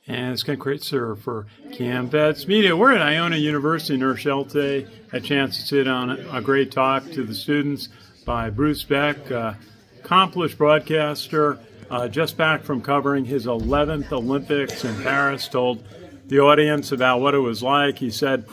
And it's Ken Kraetzer for CaMMVetsMedia. We're at Iona University near Sheltie. Had a chance to sit on a great talk to the students by Bruce Beck, accomplished broadcaster, just back from covering his 11th Olympics in Paris, told the audience about what it was like. He said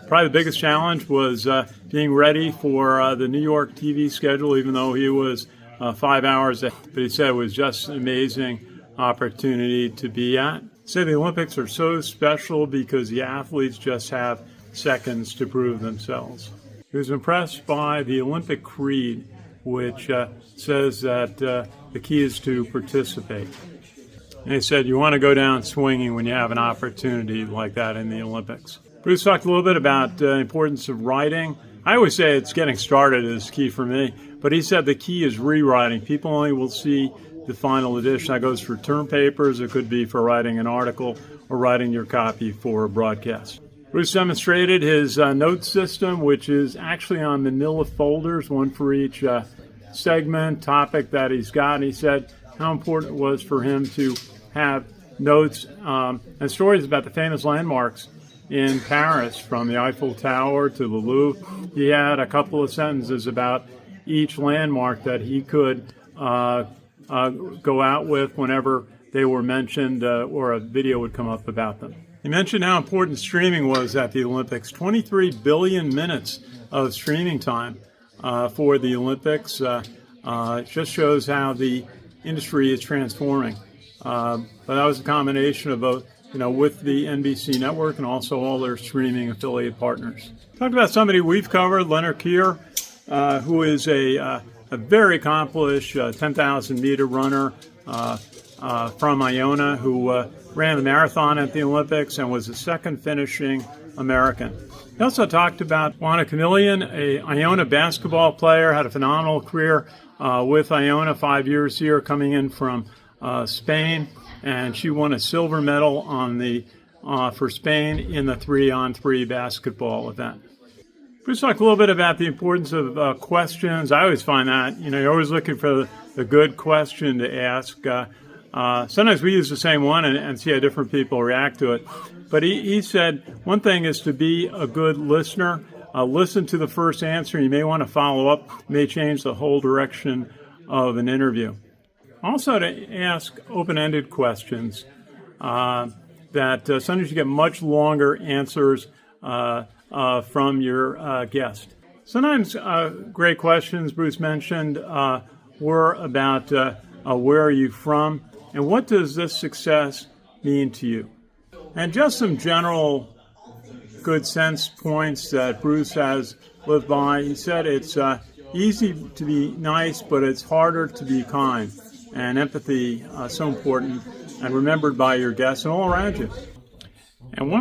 probably the biggest challenge was being ready for the New York TV schedule, even though he was 5 hours ahead. But he said it was just an amazing opportunity to be at. Say the Olympics are so special because the athletes just have seconds to prove themselves. He was impressed by the Olympic creed, which says that the key is to participate. And he said you want to go down swinging when you have an opportunity like that in the Olympics. Bruce talked a little bit about the importance of writing. I always say it's getting started is key for me, but he said the key is rewriting. People only will see the final edition. That goes for term papers. It could be for writing an article or writing your copy for a broadcast. Bruce demonstrated his note system, which is actually on manila folders, one for each segment, topic that he's got. And he said how important it was for him to have notes and stories about the famous landmarks in Paris, from the Eiffel Tower to the Louvre. He had a couple of sentences about each landmark that he could go out with whenever they were mentioned or a video would come up about them. He mentioned how important streaming was at the Olympics. 23 billion minutes of streaming time for the Olympics. It just shows how the industry is transforming. But that was a combination of both, with the NBC network and also all their streaming affiliate partners. Talked about somebody we've covered, Leonard Keir, who is a very accomplished 10,000 meter runner from Iona, who ran the marathon at the Olympics and was the second finishing American. He also talked about Juana Chameleon, a Iona basketball player, had a phenomenal career with Iona, 5 years here, coming in from Spain, and she won a silver medal for Spain in the 3-on-3 basketball event. Bruce talked a little bit about the importance of questions. I always find that, you're always looking for the good question to ask. Sometimes we use the same one and see how different people react to it. But he said one thing is to be a good listener. Listen to the first answer. You may want to follow up. It may change the whole direction of an interview. Also to ask open-ended questions that sometimes you get much longer answers from your guest. Sometimes great questions Bruce mentioned were about where are you from and what does this success mean to you? And just some general good sense points that Bruce has lived by. He said it's easy to be nice, but it's harder to be kind. And empathy so important and remembered by your guests and all around you. And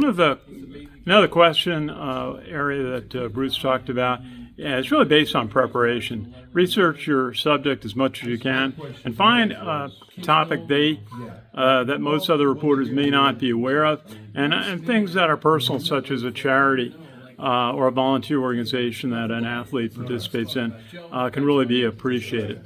another question area that Bruce talked about is really based on preparation. Research your subject as much as you can and find a topic that most other reporters may not be aware of, and things that are personal, such as a charity or a volunteer organization that an athlete participates in can really be appreciated.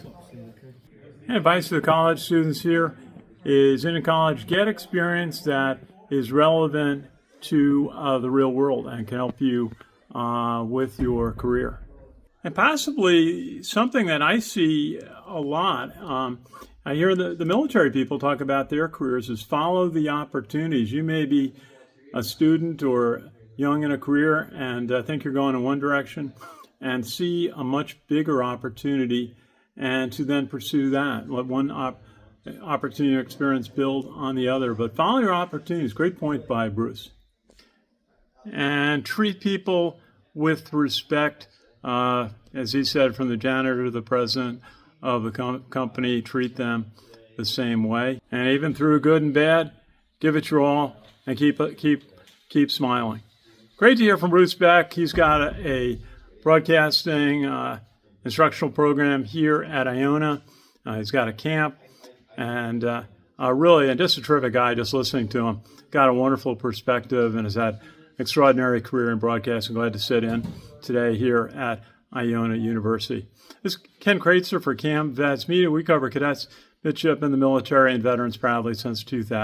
And advice to the college students here is, in college, get experience that is relevant to the real world and can help you with your career. And possibly something that I see a lot, I hear the military people talk about their careers, is follow the opportunities. You may be a student or young in a career and think you're going in one direction and see a much bigger opportunity and to then pursue that. Let one opportunity or experience build on the other. But follow your opportunities. Great point by Bruce. And treat people with respect. As he said, from the janitor to the president of the company, treat them the same way. And even through good and bad, give it your all and keep smiling. Great to hear from Bruce Beck. He's got a broadcasting instructional program here at Iona. He's got a camp, and really, and just a terrific guy. Just listening to him, got a wonderful perspective, and has had an extraordinary career in broadcasting. Glad to sit in today here at Iona University. This is Ken Kraetzer for CaMMVetsMedia. We cover cadets, midshipmen, the military, and veterans proudly since 2000.